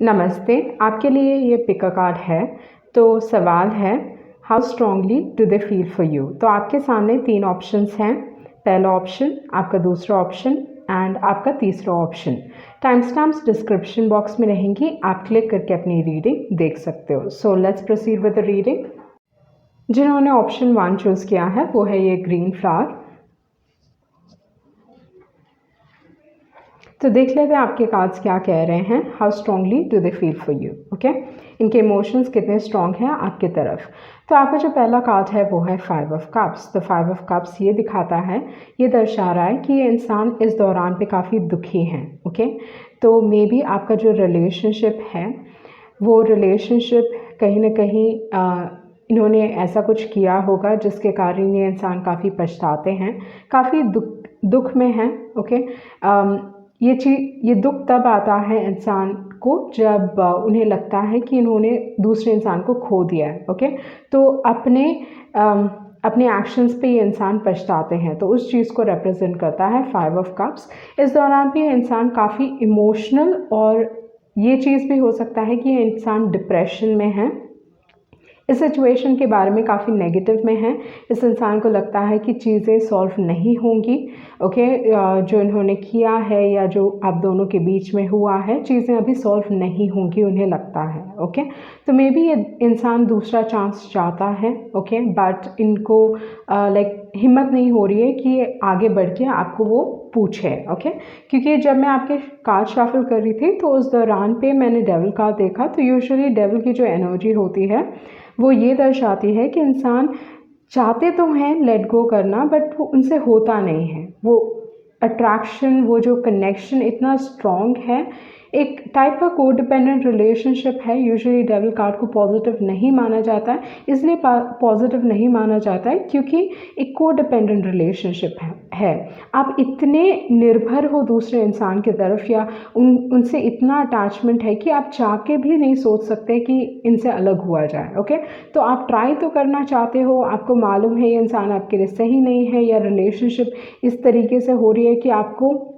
नमस्ते। आपके लिए ये पिक अ कार्ड है। तो सवाल है, how strongly do they feel for you. तो आपके सामने 3 ऑप्शंस हैं। पहला ऑप्शन, आपका दूसरा ऑप्शन एंड आपका तीसरा option. Time stamps description box में रहेंगी, आप क्लिक करके अपनी रीडिंग देख सकते हो। So let's proceed with the reading. जिन्होंने ऑप्शन 1 चूज़ किया है वो है ये ग्रीन फ्लावर। तो देख लेते हैं आपके कार्ड्स क्या कह रहे हैं। How strongly do they feel for you. Okay, इनके इमोशंस कितने स्ट्रांग हैं आपकी तरफ। तो आपका जो पहला कार्ड है वो है 5 ऑफ कप्स। तो 5 ऑफ कप्स ये दिखाता है, ये दर्शा रहा है कि ये इंसान इस दौरान पे काफ़ी दुखी हैं। ओके, तो मे बी आपका जो रिलेशनशिप है वो रिलेशनशिप कहीं ना कहीं इन्होंने ऐसा कुछ किया होगा जिसके कारण ये इंसान काफ़ी पछताते हैं, काफ़ी दुख में हैं। ओके, ये दुख तब आता है इंसान को जब उन्हें लगता है कि इन्होंने दूसरे इंसान को खो दिया है। ओके, तो अपने एक्शंस पे ये इंसान पछताते हैं, तो उस चीज़ को रिप्रेजेंट करता है 5 ऑफ कप्स। इस दौरान भी ये इंसान काफ़ी इमोशनल, और ये चीज़ भी हो सकता है कि ये इंसान डिप्रेशन में है, इस सिचुएशन के बारे में काफ़ी नेगेटिव में है। इस इंसान को लगता है कि चीज़ें सॉल्व नहीं होंगी। ओके, जो इन्होंने किया है या जो आप दोनों के बीच में हुआ है, चीज़ें अभी सॉल्व नहीं होंगी उन्हें लगता है। ओके, तो मे बी ये इंसान दूसरा चांस चाहता है। ओके, बट इनको हिम्मत नहीं हो रही है कि ये आगे बढ़ के आपको वो पूछे। ओके, क्योंकि जब मैं आपके कार्ड शफल कर रही थी तो उस दौरान पे मैंने डेविल कार्ड देखा। तो यूजुअली डेविल की जो एनर्जी होती है वो ये दर्शाती है कि इंसान चाहते तो हैं लेट गो करना, बट वो उनसे होता नहीं है। वो अट्रैक्शन, वो जो कनेक्शन इतना स्ट्रॉन्ग है, एक टाइप का को डिपेंडेंट रिलेशनशिप है। यूजुअली डेविल कार्ड को पॉजिटिव नहीं माना जाता है, इसलिए पॉजिटिव नहीं माना जाता है क्योंकि एक को डिपेंडेंट रिलेशनशिप है। आप इतने निर्भर हो दूसरे इंसान की तरफ, या उनसे इतना अटैचमेंट है कि आप चाह के भी नहीं सोच सकते कि इनसे अलग हुआ जाए। ओके, तो आप ट्राई तो करना चाहते हो, आपको मालूम है ये इंसान आपके लिए सही नहीं है, या रिलेशनशिप इस तरीके से हो रही है कि आपको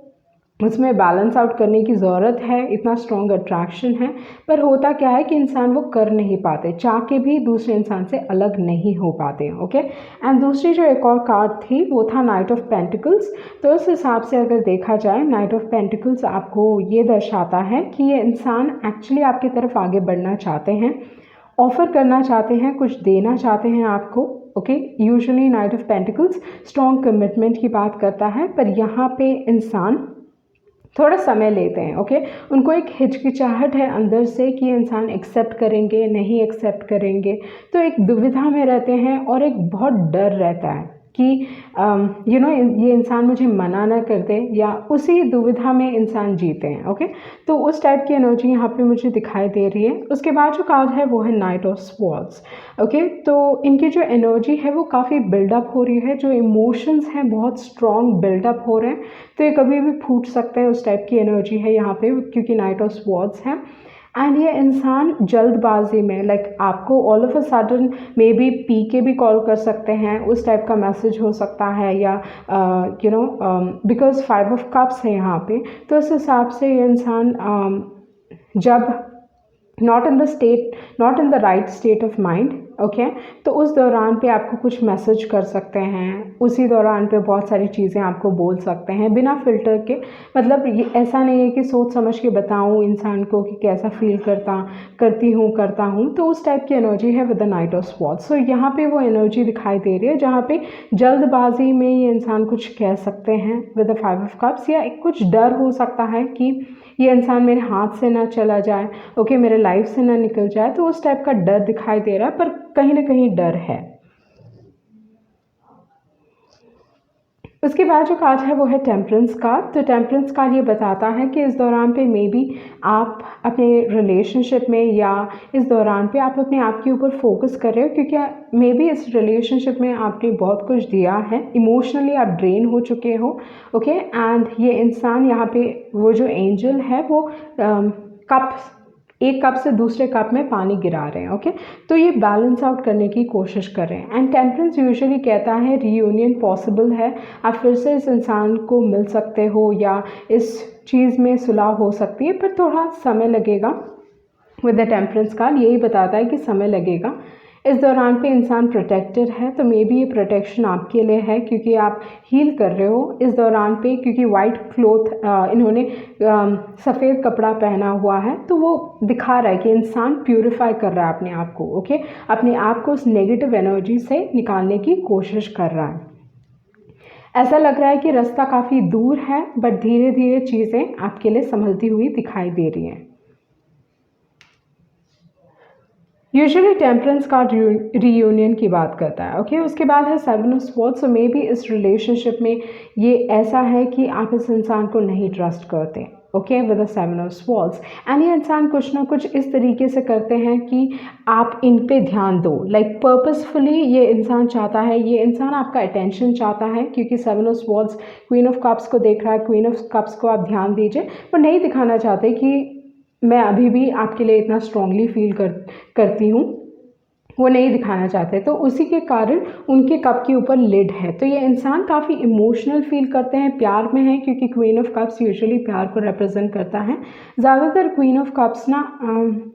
उसमें बैलेंस आउट करने की ज़रूरत है, इतना स्ट्रॉन्ग अट्रैक्शन है। पर होता क्या है कि इंसान वो कर नहीं पाते, चाह के भी दूसरे इंसान से अलग नहीं हो पाते। ओके, एंड दूसरी जो एक और कार्ड थी वो था नाइट ऑफ पेंटिकल्स। तो उस हिसाब से अगर देखा जाए, नाइट ऑफ पेंटिकल्स आपको ये दर्शाता है कि ये इंसान एक्चुअली आपकी तरफ आगे बढ़ना चाहते हैं, ऑफ़र करना चाहते हैं, कुछ देना चाहते हैं आपको। Okay, usually night of pentacles strong commitment की बात करता है, पर यहाँ पे इंसान थोड़ा समय लेते हैं। ओके, उनको एक हिचकिचाहट है अंदर से कि इंसान एक्सेप्ट करेंगे नहीं एक्सेप्ट करेंगे, तो एक दुविधा में रहते हैं, और एक बहुत डर रहता है कि ये इंसान मुझे मना ना कर दे, या उसी दुविधा में इंसान जीते हैं। ओके, तो उस टाइप की एनर्जी यहाँ पे मुझे दिखाई दे रही है। उसके बाद जो कार्ड है वो है नाइट ऑफ स्वॉर्ड्स। ओके, तो इनकी जो एनर्जी है वो काफ़ी बिल्डअप हो रही है, जो इमोशंस हैं बहुत स्ट्रॉन्ग बिल्डअप हो रहे हैं, तो ये कभी भी फूट सकते हैं, उस टाइप की एनर्जी है यहाँ पे, क्योंकि नाइट ऑफ स्वॉर्ड्स है। एंड ये इंसान जल्दबाजी में आपको all of a sudden may be P के भी कॉल कर सकते हैं, उस टाइप का मैसेज हो सकता है, या बिकॉज 5 ऑफ कप्स है यहाँ पे, तो उस हिसाब से ये इंसान जब not in the right state of mind. Okay, तो उस दौरान पे आपको कुछ मैसेज कर सकते हैं, उसी दौरान पे बहुत सारी चीज़ें आपको बोल सकते हैं बिना फ़िल्टर के। मतलब ये ऐसा नहीं है कि सोच समझ के बताऊँ इंसान को कि कैसा फील करता हूँ। तो उस टाइप की एनर्जी है with the knight of swords. So यहाँ पे वो एनर्जी दिखाई दे रही है जहाँ पे जल्दबाजी में ये इंसान कुछ कह सकते हैं विद द 5 ऑफ कप्स, या कुछ डर हो सकता है कि ये इंसान मेरे हाथ से ना चला जाए, ओके, मेरे लाइफ से ना निकल जाए, तो उस टाइप का डर दिखाई दे रहा है, पर कहीं ना कहीं डर है। उसके बाद जो कार्ड है वो है टेम्परेंस कार्ड। तो टेम्परेंस कार्ड ये बताता है कि इस दौरान पे मे बी आप अपने रिलेशनशिप में, या इस दौरान पे आप अपने आप के ऊपर फोकस कर रहे हो, क्योंकि मे बी इस रिलेशनशिप में आपने बहुत कुछ दिया है, इमोशनली आप ड्रेन हो चुके हो। ओके, एंड ये इंसान यहाँ पे वो जो एंजल है वो एक कप से दूसरे कप में पानी गिरा रहे हैं। ओके, तो ये बैलेंस आउट करने की कोशिश कर रहे हैं। एंड टेम्परेंस यूजुअली कहता है रीयूनियन पॉसिबल है, आप फिर से इस इंसान को मिल सकते हो, या इस चीज़ में सुलह हो सकती है, पर थोड़ा समय लगेगा। विद द टेम्परेंस कार्ड यही बताता है कि समय लगेगा। इस दौरान पे इंसान प्रोटेक्टेड है, तो मे बी ये प्रोटेक्शन आपके लिए है क्योंकि आप हील कर रहे हो इस दौरान पे, क्योंकि वाइट क्लोथ इन्होंने सफ़ेद कपड़ा पहना हुआ है, तो वो दिखा रहा है कि इंसान प्यूरिफाई कर रहा है अपने आप को, ओके, अपने आप को उस नेगेटिव एनर्जी से निकालने की कोशिश कर रहा है। ऐसा लग रहा है कि रास्ता काफ़ी दूर है, बट धीरे धीरे चीज़ें आपके लिए संभलती हुई दिखाई दे रही हैं। यूजुअली टेम्परेंस कार्ड रीयूनियन की बात करता है, ओके। उसके बाद है 7 of swords. So may be इस रिलेशनशिप में ये ऐसा है कि आप इस इंसान को नहीं ट्रस्ट करते, okay, with the 7 of swords. And ये इंसान कुछ ना कुछ इस तरीके से करते हैं कि आप इन पे ध्यान दो, लाइक पर्पसफुली ये इंसान चाहता है, ये इंसान आपका अटेंशन चाहता है, क्योंकि 7 of swords queen of cups को देख रहा है। क्वीन ऑफ कप्स को आप ध्यान दीजिए, वो नहीं दिखाना चाहते कि मैं अभी भी आपके लिए इतना स्ट्रांगली फील करती हूँ, वो नहीं दिखाना चाहते, तो उसी के कारण उनके कप के ऊपर लिड है। तो ये इंसान काफ़ी इमोशनल फील करते हैं, प्यार में है, क्योंकि क्वीन ऑफ कप्स यूजुअली प्यार को रिप्रेजेंट करता है। ज़्यादातर क्वीन ऑफ कप्स ना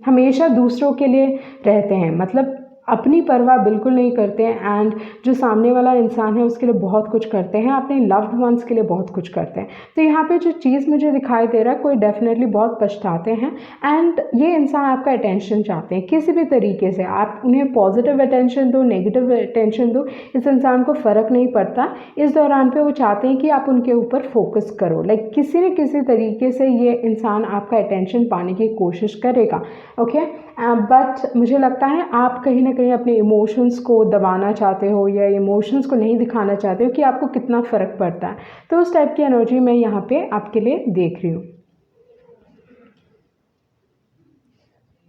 हमेशा दूसरों के लिए रहते हैं, मतलब अपनी परवाह बिल्कुल नहीं करते हैं, एंड जो सामने वाला इंसान है उसके लिए बहुत कुछ करते हैं, अपने लव्ड वंस के लिए बहुत कुछ करते हैं। तो यहाँ पे जो चीज़ मुझे दिखाई दे रहा है, कोई डेफिनेटली बहुत पछताते हैं, एंड ये इंसान आपका अटेंशन चाहते हैं किसी भी तरीके से। आप उन्हें पॉजिटिव अटेंशन दो, नेगेटिव अटेंशन दो, इस इंसान को फ़र्क नहीं पड़ता। इस दौरान पे वो चाहते हैं कि आप उनके ऊपर फोकस करो, लाइक किसी न किसी तरीके से ये इंसान आपका अटेंशन पाने की कोशिश करेगा, ओके। बट मुझे लगता है आप कहीं ना कहीं अपने इमोशंस को दबाना चाहते हो, या इमोशंस को नहीं दिखाना चाहते हो कि आपको कितना फ़र्क पड़ता है। तो उस टाइप की एनर्जी मैं यहाँ पे आपके लिए देख रही हूँ।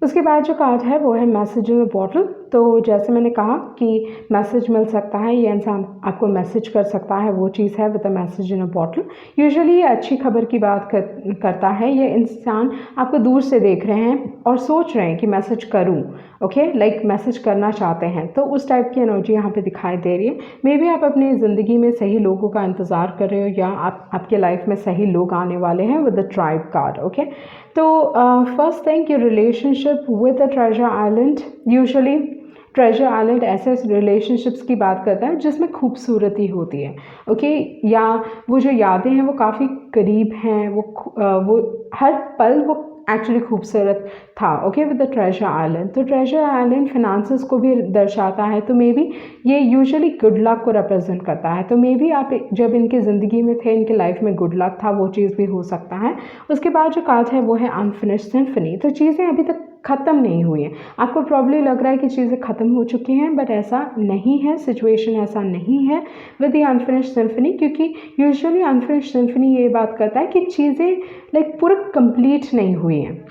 उसके बाद जो कार्ड है वो है मैसेज इन अ बॉटल। तो जैसे मैंने कहा कि मैसेज मिल सकता है, ये इंसान आपको मैसेज कर सकता है, वो चीज़ है with a message in a bottle. Usually ये अच्छी खबर की बात करता है। ये इंसान आपको दूर से देख रहे हैं और सोच रहे हैं कि मैसेज करूं, ओके, लाइक मैसेज करना चाहते हैं। तो उस टाइप की एनर्जी यहाँ पे दिखाई दे रही है। मे बी आप अपनी ज़िंदगी में सही लोगों का इंतज़ार कर रहे हो, या आपके लाइफ में सही लोग आने वाले हैं with the tribe card, okay. तो first thing, your relationship with the treasure island. Usually treasure island ऐसे रिलेशनशिप्स की बात करता है जिसमें खूबसूरती होती है, ओके, या वो जो यादें हैं वो काफ़ी करीब हैं, वो हर पल वो एक्चुअली खूबसूरत था, okay, with the treasure island. तो ट्रेजर आइलैंड फिनांसेस को भी दर्शाता है, तो मे बी ये यूजुअली गुड लक को रिप्रेजेंट करता है। तो मे बी आप जब इनकी ज़िंदगी में थे, इनके लाइफ में गुड लक था, वो चीज़ भी हो सकता है। उसके बाद जो कार्ड है वो है अनफिनिश्ड सिम्फनी। तो चीज़ें अभी तक ख़त्म नहीं हुई हैं। आपको प्रॉब्ली लग रहा है कि चीज़ें ख़त्म हो चुकी हैं, बट ऐसा नहीं है, सिचुएशन ऐसा नहीं है विद द अनफिनिश्ड सिम्फनी, क्योंकि यूजुअली अनफिनिश्ड सिम्फनी ये बात करता है कि चीज़ें लाइक पूरा कंप्लीट नहीं हुई हैं।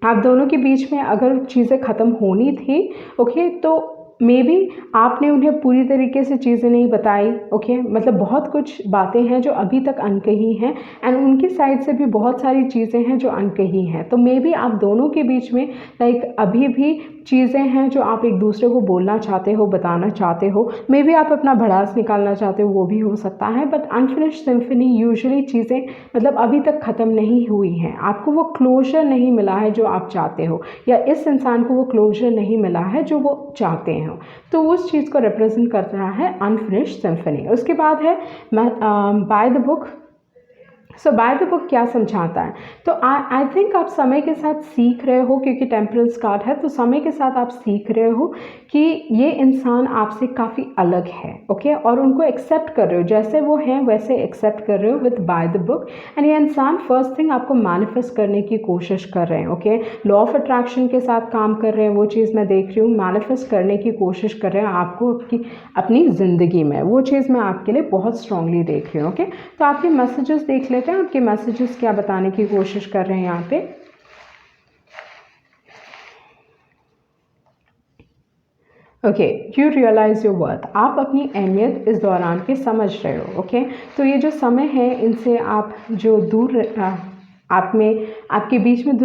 आप दोनों के बीच में अगर चीज़ें ख़त्म होनी थी, ओके, तो मे बी आपने उन्हें पूरी तरीके से चीज़ें नहीं बताई, ओके, मतलब बहुत कुछ बातें हैं जो अभी तक अनकही हैं, एंड उनकी साइड से भी बहुत सारी चीज़ें हैं जो अनकही हैं। तो मे बी आप दोनों के बीच में लाइक अभी भी चीज़ें हैं जो आप एक दूसरे को बोलना चाहते हो, बताना चाहते हो। मे बी आप अपना भड़ास निकालना चाहते हो, वो भी हो सकता है। बट अनफिनिश्ड सिम्फनी यूजुअली चीज़ें मतलब अभी तक ख़त्म नहीं हुई हैं, आपको वो क्लोजर नहीं मिला है जो आप चाहते हो, या इस इंसान को वो क्लोजर नहीं मिला है जो वो चाहते हैं। तो उस चीज़ को रिप्रेजेंट कर रहा है अनफिनिश्ड सिम्फनी। उसके बाद है by the book. So by the book क्या समझाता है? तो आई थिंक आप समय के साथ सीख रहे हो, क्योंकि टेम्परेंस कार्ड है, तो समय के साथ आप सीख रहे हो कि ये इंसान आपसे काफ़ी अलग है, ओके, और उनको एक्सेप्ट कर रहे हो, जैसे वो हैं वैसे एक्सेप्ट कर रहे हो with by the book. And ये इंसान फर्स्ट थिंग आपको मैनिफेस्ट करने की कोशिश कर रहे हैं, ओके, लॉ ऑफ अट्रैक्शन के साथ काम कर रहे हैं, वो चीज़ मैं देख रही हूँ। मैनिफेस्ट करने की कोशिश कर रहे हैं आपको अपनी ज़िंदगी में, वो चीज़ मैं आपके लिए बहुत स्ट्रांगली देख रही हूँ, ओके। तो आपके मैसेजेस देख लेते हैं, आपके मैसेजेस क्या बताने की कोशिश कर रहे हैं यहाँ पे। Okay, you realise your worth. आप अपनी अहमियत इस दौरान पे समझ रहे हो, ओके। तो ये जो समय है, इनसे आप जो दूर आप में आपके बीच में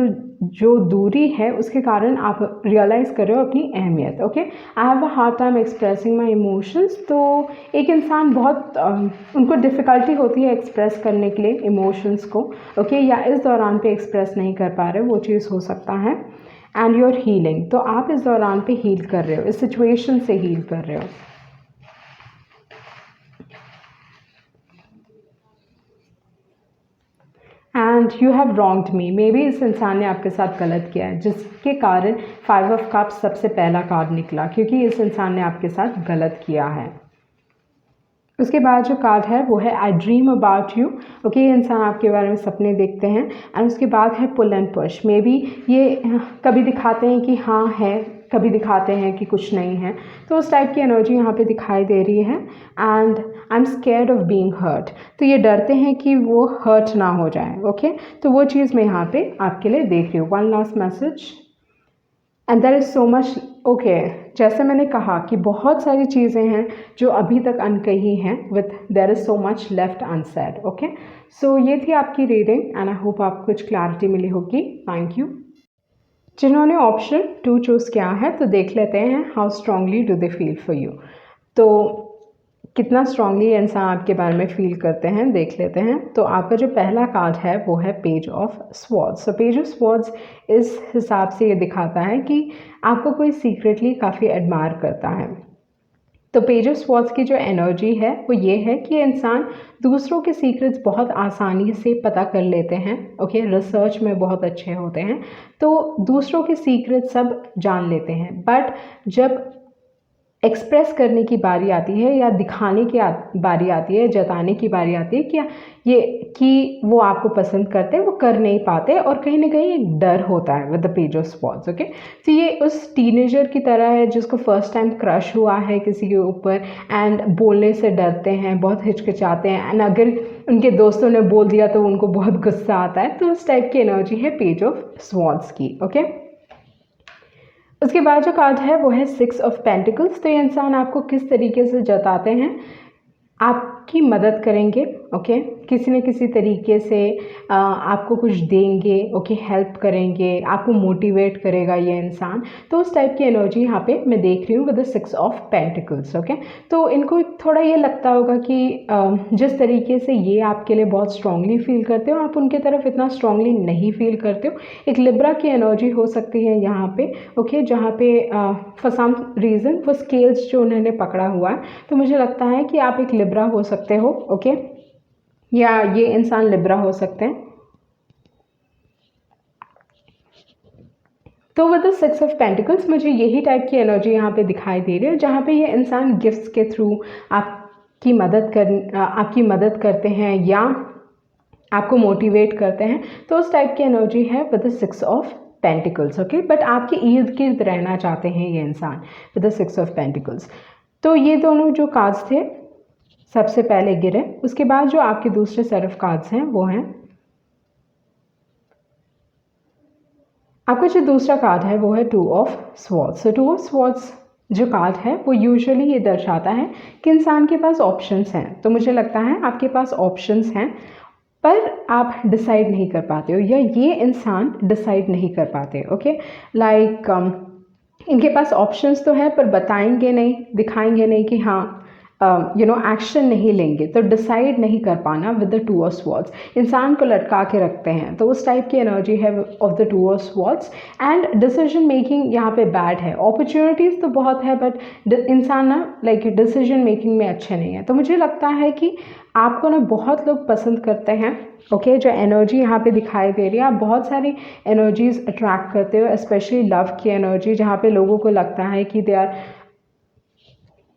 जो दूरी है, उसके कारण आप रियलाइज़ कर रहे हो अपनी अहमियत, okay. I have a hard time expressing my emotions. तो एक इंसान बहुत उनको डिफ़िकल्टी होती है एक्सप्रेस करने के लिए इमोशंस को, ओके, या इस दौरान पे एक्सप्रेस नहीं कर पा रहे, वो चीज़ हो सकता है। एंड यूर हीलिंग, तो आप इस दौरान पे हील कर रहे हो, इस सिचुएशन से हील कर रहे हो। And you have wronged me, may be इस इंसान ने आपके साथ गलत किया है, जिसके कारण 5 ऑफ कप्स सबसे पहला कार्ड निकला, क्योंकि इस इंसान ने आपके साथ गलत किया है। उसके बाद जो कार्ड है वो है आई ड्रीम अबाउट यू। ओके, ये इंसान आपके बारे में सपने देखते हैं। एंड उसके बाद है pull and push, may be ये कभी दिखाते हैं कि हाँ है, कभी दिखाते हैं कि कुछ नहीं है, तो उस टाइप की एनर्जी यहाँ पे दिखाई दे रही है। And I am scared of being hurt, तो ये डरते हैं कि वो हर्ट ना हो जाए। ओके, तो वो चीज़ मैं यहाँ पे आपके लिए देख रही हूँ। One last message and there is so much. Okay, जैसे मैंने कहा कि बहुत सारी चीज़ें हैं जो अभी तक अनकही हैं, with there is so much left unsaid. Okay, so ये थी आपकी रीडिंग एंड आई होप आपको कुछ क्लैरिटी मिली होगी। Thank you. जिन्होंने ऑप्शन 2 चूज़ किया है, तो देख लेते हैं how strongly do they feel for you. तो कितना स्ट्रांगली इंसान आपके बारे में फील करते हैं देख लेते हैं। तो आपका जो पहला कार्ड है वो है page of swords. So page of swords इस हिसाब से ये दिखाता है कि आपको कोई सीक्रेटली काफ़ी एडमायर करता है। तो पेज ऑफ स्वॉर्ड्स की जो एनर्जी है वो ये है कि इंसान दूसरों के सीक्रेट्स बहुत आसानी से पता कर लेते हैं। ओके, रिसर्च में बहुत अच्छे होते हैं, तो दूसरों के सीक्रेट सब जान लेते हैं। बट जब एक्सप्रेस करने की बारी आती है या दिखाने की बारी आती है, जताने की बारी आती है कि वो आपको पसंद करते हैं, वो कर नहीं पाते, और कहीं ना कहीं एक डर होता है with the page of swords. Okay, तो ये उस टीनेजर की तरह है जिसको फर्स्ट टाइम क्रश हुआ है किसी के ऊपर, एंड बोलने से डरते हैं, बहुत हिचकिचाते हैं, एंड अगर उनके दोस्तों ने बोल दिया तो उनको बहुत गुस्सा आता है। तो उस टाइप की एनर्जी है पेज ऑफ स्वॉर्ड्स की। ओके, उसके बाद जो कार्ड है वो है 6 ऑफ पेंटिकल्स। तो ये इंसान आपको किस तरीके से जताते हैं, आपकी मदद करेंगे। ओके, किसी न किसी तरीके से आपको कुछ देंगे। ओके, हेल्प करेंगे, आपको मोटिवेट करेगा ये इंसान। तो उस टाइप की एनर्जी यहाँ पे मैं देख रही हूँ with the 6 of pentacles. Okay, तो इनको थोड़ा ये लगता होगा कि जिस तरीके से ये आपके लिए बहुत स्ट्रांगली फील करते हो, आप उनके तरफ इतना स्ट्रांगली नहीं फील करते हो। एक लिब्रा की एनर्जी हो सकती है यहाँ पे। ओके, जहाँ पे फॉर सम रीज़न वो स्केल्स जो उन्होंने पकड़ा हुआ है, तो मुझे लगता है कि आप एक लिब्रा हो सकते हो। ओके, या ये इंसान लिब्रा हो सकते हैं। तो विद द 6 ऑफ पेंटिकल्स मुझे यही टाइप की एनर्जी यहाँ पे दिखाई दे रही है, जहाँ पे ये इंसान गिफ्ट्स के थ्रू आपकी मदद करते हैं या आपको मोटिवेट करते हैं। तो उस टाइप की एनर्जी है with the 6 of pentacles. Okay, but आपके इर्द गिर्द रहना चाहते हैं ये इंसान विद द 6 ऑफ पेंटिकल्स। तो ये दोनों जो कार्ड्स थे सबसे पहले गिरे। उसके बाद जो आपके दूसरे सेट ऑफ कार्ड्स हैं वो हैं, आपका जो दूसरा कार्ड है वो है 2 of swords. So 2 of swords जो कार्ड है वो यूजुअली ये दर्शाता है कि इंसान के पास ऑप्शंस हैं। तो मुझे लगता है आपके पास ऑप्शंस हैं, पर आप डिसाइड नहीं कर पाते हो, या ये इंसान डिसाइड नहीं कर पाते। ओके, लाइक इनके पास ऑप्शंस तो है, पर बताएंगे नहीं, दिखाएंगे नहीं कि हाँ एक्शन नहीं लेंगे, तो डिसाइड नहीं कर पाना विद द 2 ऑफ स्वॉर्ड्स। इंसान को लटका के रखते हैं, तो उस टाइप की एनर्जी है of the 2 of swords. And decision making यहाँ पे बैड है। अपॉर्चुनिटीज़ तो बहुत है, बट इंसान ना लाइक डिसीजन मेकिंग में अच्छे नहीं है। तो मुझे लगता है कि आपको ना बहुत लोग पसंद करते हैं। ओके, जो एनर्जी यहाँ पे दिखाई दे रही है, आप बहुत सारी एनर्जीज अट्रैक्ट करते हो, स्पेशली लव की एनर्जी, जहाँ पे लोगों को लगता है कि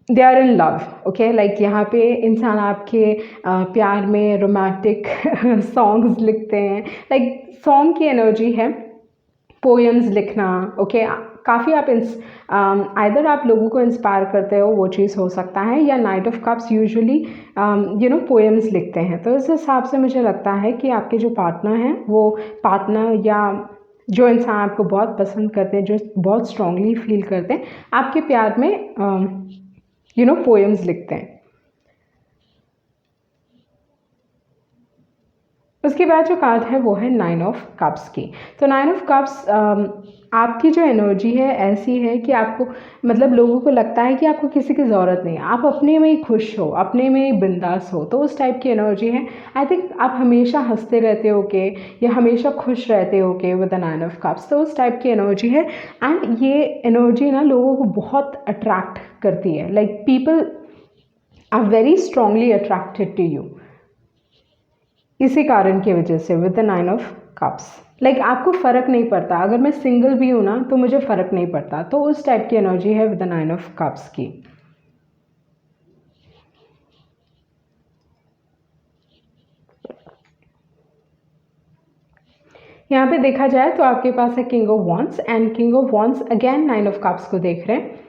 they are in love. Okay, like यहाँ पे इंसान आपके प्यार में रोमांटिक सॉन्ग्स लिखते हैं, लाइक सॉन्ग की एनर्जी है, पोएम्स लिखना। ओके, काफ़ी आप आइदर आप लोगों को इंस्पायर करते हो, वो चीज़ हो सकता है, या night of cups usually poems लिखते हैं। तो इस हिसाब से मुझे लगता है कि आपके जो पार्टनर हैं, वो पार्टनर या जो इंसान आपको बहुत पसंद करते हैं, जो बहुत स्ट्रांगली फील करते हैं, आपके प्यार में पोएम्स लिखते हैं। उसके बाद जो कार्ड है वो है 9 ऑफ कप्स की। तो 9 ऑफ कप्स आपकी जो एनर्जी है ऐसी है कि आपको मतलब लोगों को लगता है कि आपको किसी की ज़रूरत नहीं है, आप अपने में ही खुश हो, अपने में ही बिंदास हो, तो उस टाइप की एनर्जी है। आई थिंक आप हमेशा हंसते रहते हो के या हमेशा खुश रहते हो के विद द 9 ऑफ कप्स, तो उस टाइप की एनर्जी है। एंड ये एनर्जी ना लोगों को बहुत अट्रैक्ट करती है, like people are very strongly attracted to you, इसी कारण की वजह से with the 9 of cups. Like आपको फ़र्क नहीं पड़ता, अगर मैं सिंगल भी हूँ ना तो मुझे फ़र्क नहीं पड़ता, तो उस टाइप की एनर्जी है विद द 9 ऑफ कप्स की। यहाँ पे देखा जाए तो आपके पास है king of wands, and king of wands again 9 of cups को देख रहे हैं।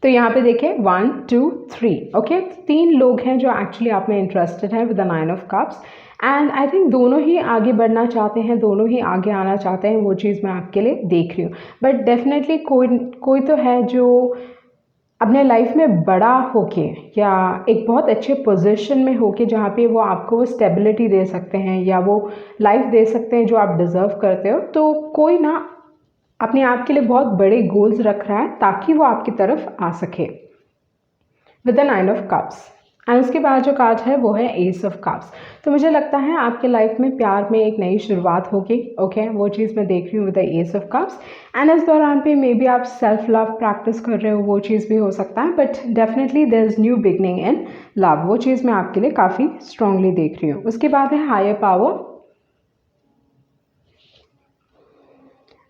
तो यहाँ पे देखें 1 2 3, ओके, 3 लोग हैं जो एक्चुअली आप में इंटरेस्टेड हैं with the 9 of cups. And I think दोनों ही आगे बढ़ना चाहते हैं, दोनों ही आगे आना चाहते हैं, वो चीज़ मैं आपके लिए देख रही हूँ। बट डेफिनेटली कोई तो है जो अपने लाइफ में बड़ा होके या एक बहुत अच्छे पोजीशन में होके जहाँ पे वो आपको वो स्टेबिलिटी दे सकते हैं या वो लाइफ दे सकते हैं जो आप डिज़र्व करते हो। तो कोई ना अपने आप के लिए बहुत बड़े गोल्स रख रहा है ताकि वो आपकी तरफ आ सके with the 9 of cups. And उसके बाद जो कार्ड है वो है एस ऑफ कप्स। तो मुझे लगता है आपके लाइफ में प्यार में एक नई शुरुआत होगी, ओके, वो चीज़ मैं देख रही हूँ with the ace of cups. And इस दौरान पे मे बी आप सेल्फ लव प्रैक्टिस कर रहे हो, वो चीज़ भी हो सकता है, but definitely there is new beginning in love, वो चीज़ मैं आपके लिए काफ़ी स्ट्रांगली देख रही हूँ। उसके बाद है हायर पावर।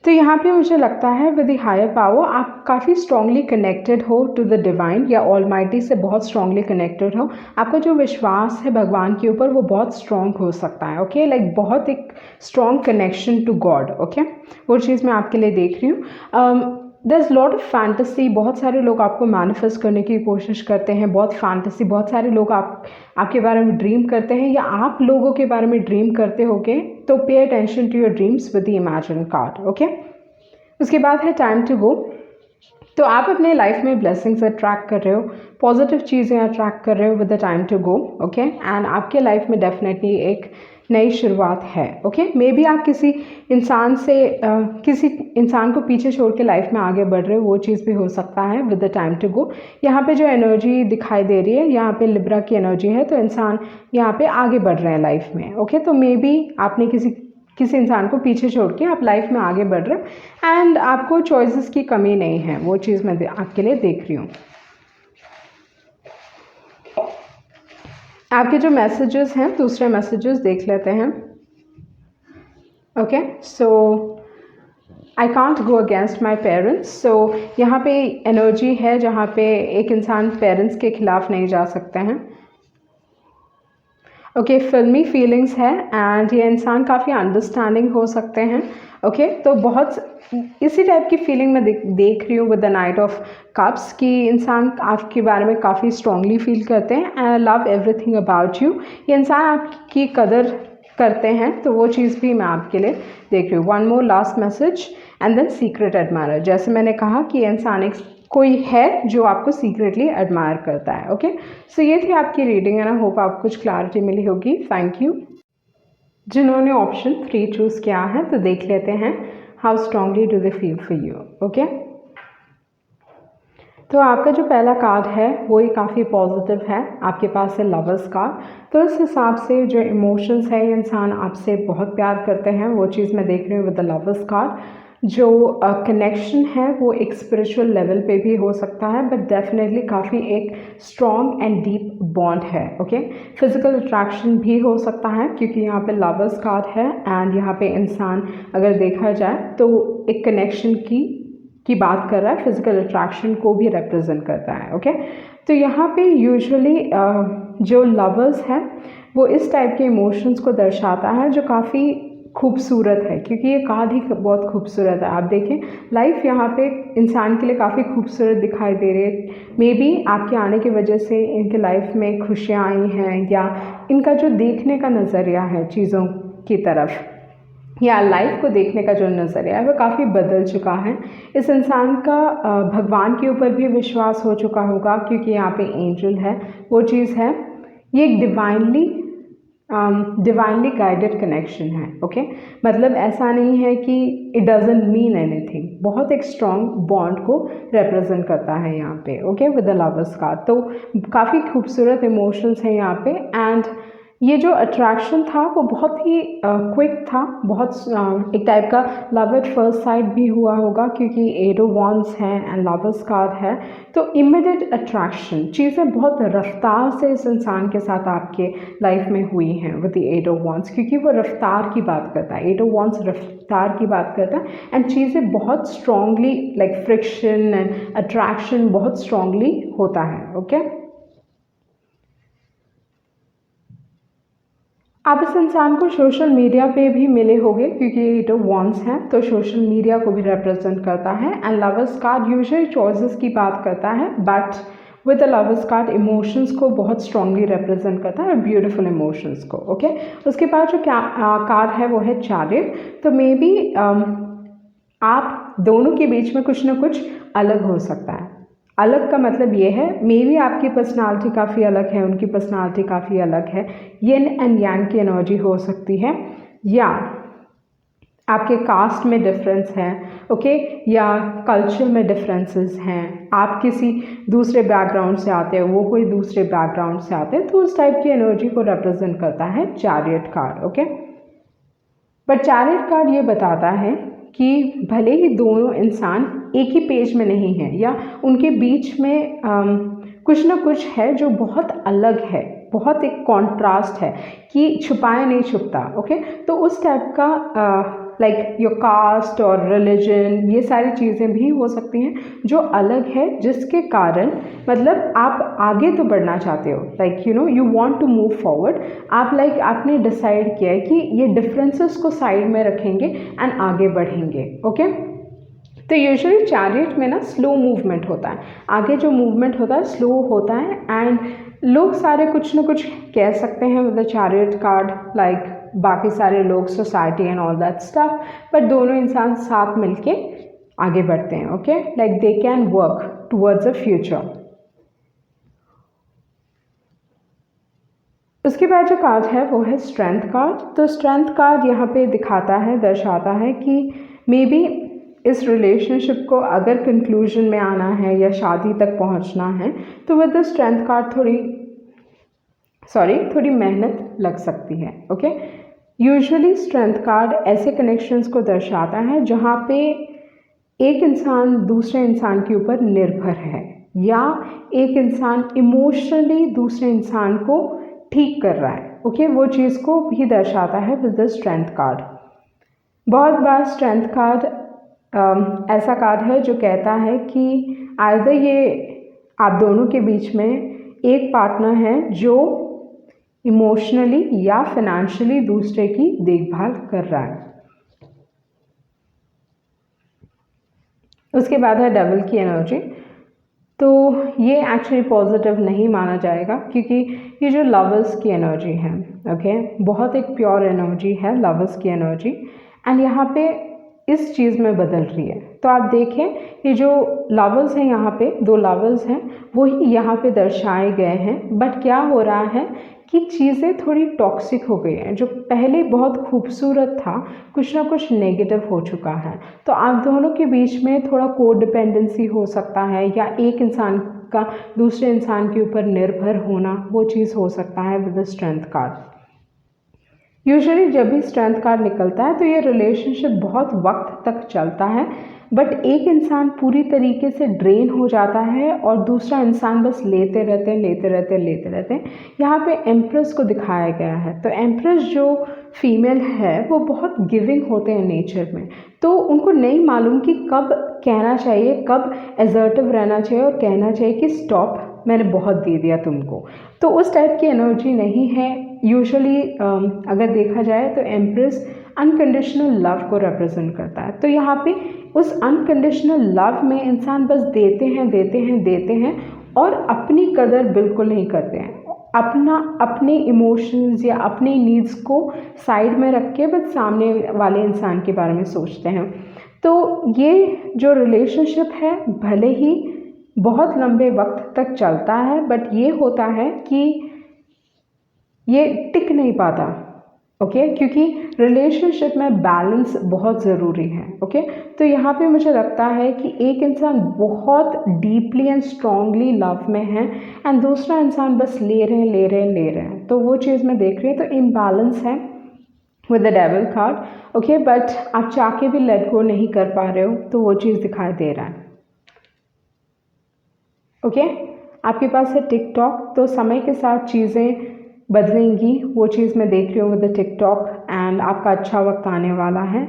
तो यहाँ पे मुझे लगता है विद द हायर पावर आप काफ़ी स्ट्रांगली कनेक्टेड हो टू द डिवाइन या ऑलमाइटी से बहुत स्ट्रांगली कनेक्टेड हो। आपका जो विश्वास है भगवान के ऊपर वो बहुत स्ट्रांग हो सकता है, ओके, लाइक बहुत एक strong connection to God, okay, वो चीज़ मैं आपके लिए देख रही हूँ। There is lot of fantasy, बहुत सारे लोग आपको मैनिफेस्ट करने की कोशिश करते हैं, बहुत फैंटेसी, बहुत सारे लोग आपके बारे में ड्रीम करते हैं या आप लोगों के बारे में ड्रीम करते होगे, तो pay attention to your dreams with the imagine card, okay. उसके बाद है टाइम टू गो। तो आप अपने लाइफ में ब्लेसिंग्स अट्रैक्ट कर रहे हो, पॉजिटिव चीज़ें अट्रैक्ट कर रहे हो with the time to go, okay, and आपके लाइफ में डेफिनेटली एक नई शुरुआत है, ओके। मे बी आप किसी इंसान को पीछे छोड़ के लाइफ में आगे बढ़ रहे हो, वो चीज़ भी हो सकता है with the time to go. यहाँ पे जो एनर्जी दिखाई दे रही है, यहाँ पे लिब्रा की एनर्जी है, तो इंसान यहाँ पे आगे बढ़ रहे हैं लाइफ में, ओके। तो मे बी आपने किसी इंसान को पीछे छोड़ के आप लाइफ में आगे बढ़ रहे हो एंड आपको चॉइसेस की कमी नहीं है, वो चीज़ मैं आपके लिए देख रही हूँ। आपके जो मैसेजेस हैं, दूसरे मैसेजेस देख लेते हैं, okay. So I can't go against my parents. So यहाँ पे एनर्जी है जहाँ पे एक इंसान पेरेंट्स के खिलाफ नहीं जा सकते हैं, ओके, फिल्मी फीलिंग्स है एंड ये इंसान काफ़ी अंडरस्टैंडिंग हो सकते हैं, ओके। तो बहुत इसी टाइप की फीलिंग मैं देख रही हूँ with the knight of cups कि इंसान आपके बारे में काफ़ी स्ट्रांगली फील करते हैं and love everything about you, ये इंसान आपकी कदर करते हैं, तो वो चीज़ भी मैं आपके लिए देख रही हूँ। One more last message and then secret admirer. जैसे मैंने कहा कि इंसान एक कोई है जो आपको सीक्रेटली एडमायर करता है, ओके। सो ये थी आपकी रीडिंग एंड आई होप आपको कुछ क्लैरिटी मिली होगी। Thank you. जिन्होंने ऑप्शन 3 चूज़ किया है तो देख लेते हैं how strongly do they feel for you, okay. तो आपका जो पहला कार्ड है वो ही काफ़ी पॉजिटिव है, आपके पास है लवर्स कार्ड। तो इस हिसाब से जो इमोशंस है, ये इंसान आपसे बहुत प्यार करते हैं, वो चीज़ मैं देख रही हूँ विद द लवर्स कार्ड। जो कनेक्शन है वो एक स्पिरिचुअल लेवल पे भी हो सकता है, बट डेफिनेटली काफ़ी एक स्ट्रॉन्ग एंड डीप बॉन्ड है, ओके। फिजिकल अट्रैक्शन भी हो सकता है क्योंकि यहाँ पे लवर्स कार्ड है एंड यहाँ पे इंसान अगर देखा जाए तो एक कनेक्शन की बात कर रहा है, फिजिकल अट्रैक्शन को भी रिप्रेजेंट करता है, ओके। तो यहाँ पे यूजुअली जो लवर्स है वो इस टाइप के इमोशंस को दर्शाता है जो काफ़ी खूबसूरत है, क्योंकि ये कार्ड ही बहुत खूबसूरत है। आप देखें लाइफ यहाँ पे इंसान के लिए काफ़ी खूबसूरत दिखाई दे रही है। मे बी आपके आने की वजह से इनके लाइफ में खुशियाँ आई हैं या इनका जो देखने का नज़रिया है चीज़ों की तरफ या लाइफ को देखने का जो नज़रिया है वो काफ़ी बदल चुका है। इस इंसान का भगवान के ऊपर भी विश्वास हो चुका होगा क्योंकि यहाँ पे एंजल है, वो चीज़ है। ये एक डिवाइनली डिवाइनली गाइडेड कनेक्शन है, ओके। मतलब ऐसा नहीं है कि इट डजेंट मीन एनीथिंग, बहुत एक स्ट्रॉन्ग बॉन्ड को रिप्रेजेंट करता है यहाँ पे, okay, with the lovers card. तो काफ़ी खूबसूरत इमोशंस हैं यहाँ पे, एंड ये जो अट्रैक्शन था वो बहुत ही क्विक था, बहुत एक टाइप का लव एट फर्स्ट साइट भी हुआ होगा, क्योंकि 8 ऑफ वांड्स है एंड लवर्स कार्ड है। तो इमीडिएट अट्रैक्शन, चीज़ें बहुत रफ्तार से इस इंसान के साथ आपके लाइफ में हुई हैं विद द 8 ऑफ वांड्स, क्योंकि वो रफ्तार की बात करता है, 8 ऑफ वांड्स रफ्तार की बात करता है, एंड चीज़ें बहुत strongly like friction and attraction बहुत स्ट्रांगली होता है, ओके। आप इस इंसान को सोशल मीडिया पे भी मिले होंगे, क्योंकि ये 8 ऑफ वांड्स हैं, तो सोशल मीडिया को भी रिप्रेजेंट करता है। And lovers card usually choices की बात करता है, but with the lovers card emotions को बहुत स्ट्रांगली रिप्रेजेंट करता है, ब्यूटीफुल इमोशंस को, ओके। उसके बाद जो कार्ड है वो है चैरियट। तो मे बी आप दोनों के बीच में कुछ ना कुछ अलग हो सकता है। अलग का मतलब ये है, मे बी आपकी पर्सनालिटी काफ़ी अलग है, उनकी पर्सनालिटी काफ़ी अलग है, यिन एंड यांग की एनर्जी हो सकती है, या आपके कास्ट में डिफरेंस है, ओके, या कल्चर में डिफरेंसेस हैं, आप किसी दूसरे बैकग्राउंड से आते हो, वो कोई दूसरे बैकग्राउंड से आते हैं, तो उस टाइप की एनर्जी को रिप्रेजेंट करता है chariot card, okay. But chariot card ये बताता है कि भले ही दोनों इंसान एक ही पेज में नहीं है, या उनके बीच में कुछ ना कुछ है जो बहुत अलग है, बहुत एक कॉन्ट्रास्ट है कि छुपाया नहीं छुपता, ओके। तो उस टाइप का लाइक योर कास्ट और रिलीजन, ये सारी चीज़ें भी हो सकती हैं जो अलग है, जिसके कारण मतलब आप आगे तो बढ़ना चाहते हो, like you know you want to move forward, आप लाइक आपने डिसाइड किया है कि ये डिफरेंसेस को साइड में रखेंगे एंड आगे बढ़ेंगे, ओके। तो यूजुअली चैरियट में ना स्लो मूवमेंट होता है, आगे जो मूवमेंट होता है स्लो होता है, एंड लोग सारे कुछ ना कुछ कह सकते हैं with the chariot card, like बाकी सारे लोग, society and all that stuff, but दोनों इंसान साथ मिलके आगे बढ़ते हैं, okay, like they can work towards a future. उसके बाद जो कार्ड है वो है स्ट्रेंथ कार्ड। तो स्ट्रेंथ कार्ड यहाँ पे दिखाता है, दर्शाता है कि मे बी इस रिलेशनशिप को अगर कंक्लूजन में आना है या शादी तक पहुँचना है, तो विद द स्ट्रेंथ कार्ड थोड़ी मेहनत लग सकती है, ओके। यूजुअली स्ट्रेंथ कार्ड ऐसे कनेक्शंस को दर्शाता है जहाँ पे एक इंसान दूसरे इंसान के ऊपर निर्भर है, या एक इंसान इमोशनली दूसरे इंसान को ठीक कर रहा है, ओके, वो चीज़ को भी दर्शाता है विद द स्ट्रेंथ कार्ड। बहुत बार स्ट्रेंथ कार्ड ऐसा कार्ड है जो कहता है कि आइदर ये आप दोनों के बीच में एक पार्टनर है जो इमोशनली या फिनेंशियली दूसरे की देखभाल कर रहा है। उसके बाद है डेविल की एनर्जी। तो ये एक्चुअली पॉजिटिव नहीं माना जाएगा, क्योंकि ये जो लवर्स की एनर्जी है, ओके, बहुत एक प्योर एनर्जी है लवर्स की एनर्जी, एंड यहाँ पे इस चीज़ में बदल रही है। तो आप देखें ये जो लवर्स हैं, यहाँ पे 2 लवर्स हैं, वही यहाँ पे दर्शाए गए हैं, बट क्या हो रहा है कि चीज़ें थोड़ी टॉक्सिक हो गई हैं। जो पहले बहुत खूबसूरत था, कुछ ना कुछ नेगेटिव हो चुका है। तो आप दोनों के बीच में थोड़ा कोडिपेंडेंसी हो सकता है, या एक इंसान का दूसरे इंसान के ऊपर निर्भर होना, वो चीज़ हो सकता है with the strength card. Usually जब भी स्ट्रेंथ कार्ड निकलता है तो ये रिलेशनशिप बहुत वक्त तक चलता है, बट एक इंसान पूरी तरीके से ड्रेन हो जाता है और दूसरा इंसान बस लेते रहते हैं। यहाँ पे एम्प्रेस को दिखाया गया है। तो एम्प्रेस जो फीमेल है वो बहुत गिविंग होते हैं नेचर में, तो उनको नहीं मालूम कि कब कहना चाहिए, कब एजर्टिव रहना चाहिए और कहना चाहिए कि स्टॉप, मैंने बहुत दे दिया तुमको। तो उस टाइप की एनर्जी नहीं है यूजुअली। अगर देखा जाए तो एम्प्रेस अनकंडीशनल लव को रिप्रेजेंट करता है। तो यहाँ पे उस अनकंडीशनल लव में इंसान बस देते हैं और अपनी कदर बिल्कुल नहीं करते हैं। अपने इमोशंस या अपने नीड्स को साइड में रख के बस सामने वाले इंसान के बारे में सोचते हैं। तो ये जो रिलेशनशिप है भले ही बहुत लंबे वक्त तक चलता है, बट ये होता है कि ये टिक नहीं पाता, ओके क्योंकि रिलेशनशिप में बैलेंस बहुत ज़रूरी है, ओके। तो यहाँ पे मुझे लगता है कि एक इंसान बहुत डीपली एंड स्ट्रांगली लव में है एंड दूसरा इंसान बस ले रहे हैं, तो वो चीज़ मैं देख रही हूँ। तो इम्बैलेंस है with the devil card, okay, but आप चाह के भी लेट गो नहीं कर पा रहे हो, तो वो चीज़ दिखाई दे रहा है, ओके। आपके पास है टिकटॉक, तो समय के साथ चीज़ें बदलेंगी, वो चीज़ मैं देख रही हूँ विद द टिकटॉक एंड आपका अच्छा वक्त आने वाला है।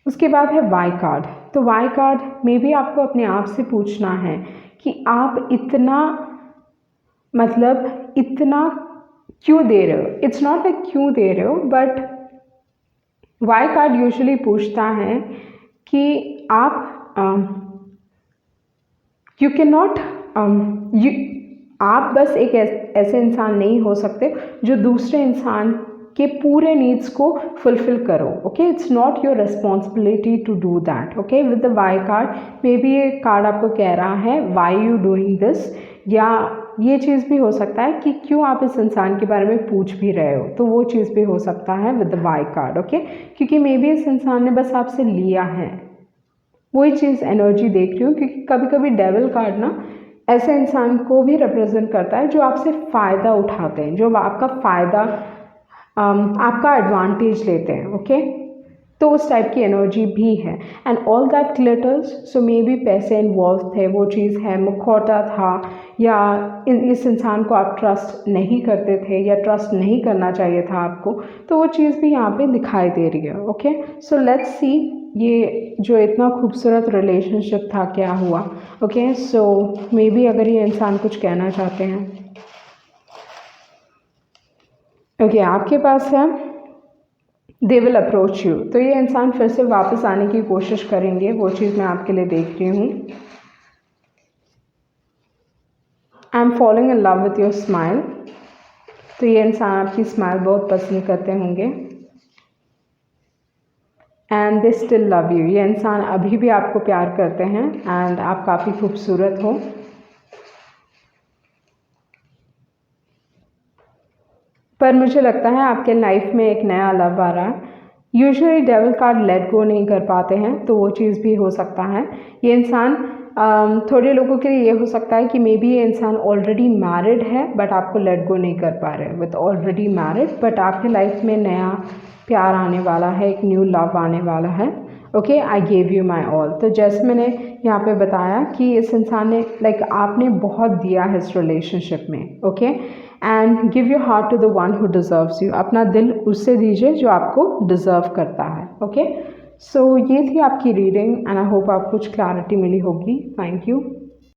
उसके बाद है वाई कार्ड, तो वाई कार्ड में भी आपको अपने आप से पूछना है कि आप इतना मतलब इतना क्यों दे रहे हो। इट्स नॉट लाइक क्यों दे रहे हो, बट वाई कार्ड यूजुअली पूछता है कि आप यू कैन नॉट आप बस एक ऐसे इंसान नहीं हो सकते जो दूसरे इंसान के पूरे नीड्स को फुलफिल करो, okay. It's not your responsibility to do that, okay. With the Y card maybe ये कार्ड आपको कह रहा है वाई यू डूइंग दिस, या ये चीज़ भी हो सकता है कि क्यों आप इस इंसान के बारे में पूछ भी रहे हो, तो वो चीज़ भी हो सकता है with the Y card, okay. क्योंकि मे बी इस इंसान ने बस आपसे लिया है, वही चीज़ एनर्जी देख रही हूँ। क्योंकि कभी कभी डेविल कार्ड ना ऐसे इंसान को भी रिप्रेजेंट करता है जो आपसे फ़ायदा उठाते हैं, जो आपका फ़ायदा आपका एडवांटेज लेते हैं, ओके। तो उस टाइप की एनर्जी भी है and all that glitters, so may be पैसे इन्वॉल्व थे, वो चीज़ है, मुखौटा था, या इस इंसान को आप ट्रस्ट नहीं करते थे या ट्रस्ट नहीं करना चाहिए था आपको, तो वो चीज़ भी यहाँ पे दिखाई दे रही है, ओके। सो लेट्स सी ये जो इतना खूबसूरत रिलेशनशिप था क्या हुआ, ओके। सो मे बी अगर ये इंसान कुछ कहना चाहते हैं, ओके, आपके पास है दे विल अप्रोच यू, तो ये इंसान फिर से वापस आने की कोशिश करेंगे, वो चीज़ मैं आपके लिए देख रही हूँ। I am following in love with your smile, तो ये इंसान आपकी स्माइल बहुत पसंद करते होंगे and they still love you, ये इंसान अभी भी आपको प्यार करते हैं एंड आप काफ़ी खूबसूरत हो। पर मुझे लगता है आपके लाइफ में एक नया लव आ रहा है। Usually devil card let go नहीं कर पाते हैं, तो वो चीज़ भी हो सकता है। ये इंसान थोड़े लोगों के लिए ये हो सकता है कि मे बी ये इंसान ऑलरेडी मैरिड है बट आपको लेट गो नहीं कर पा रहे, विथ ऑलरेडी मैरिड, बट आपके लाइफ में नया प्यार आने वाला है, एक न्यू लव आने वाला है, okay. I gave you my all, तो जैसे मैंने यहाँ पे बताया कि इस इंसान ने आपने बहुत दिया है इस रिलेशनशिप में, okay. And give your heart to the one who deserves you, अपना दिल उससे दीजिए जो आपको डिज़र्व करता है, ओके। सो ये थी आपकी रीडिंग एंड आई होप आपको कुछ क्लैरिटी मिली होगी। Thank you.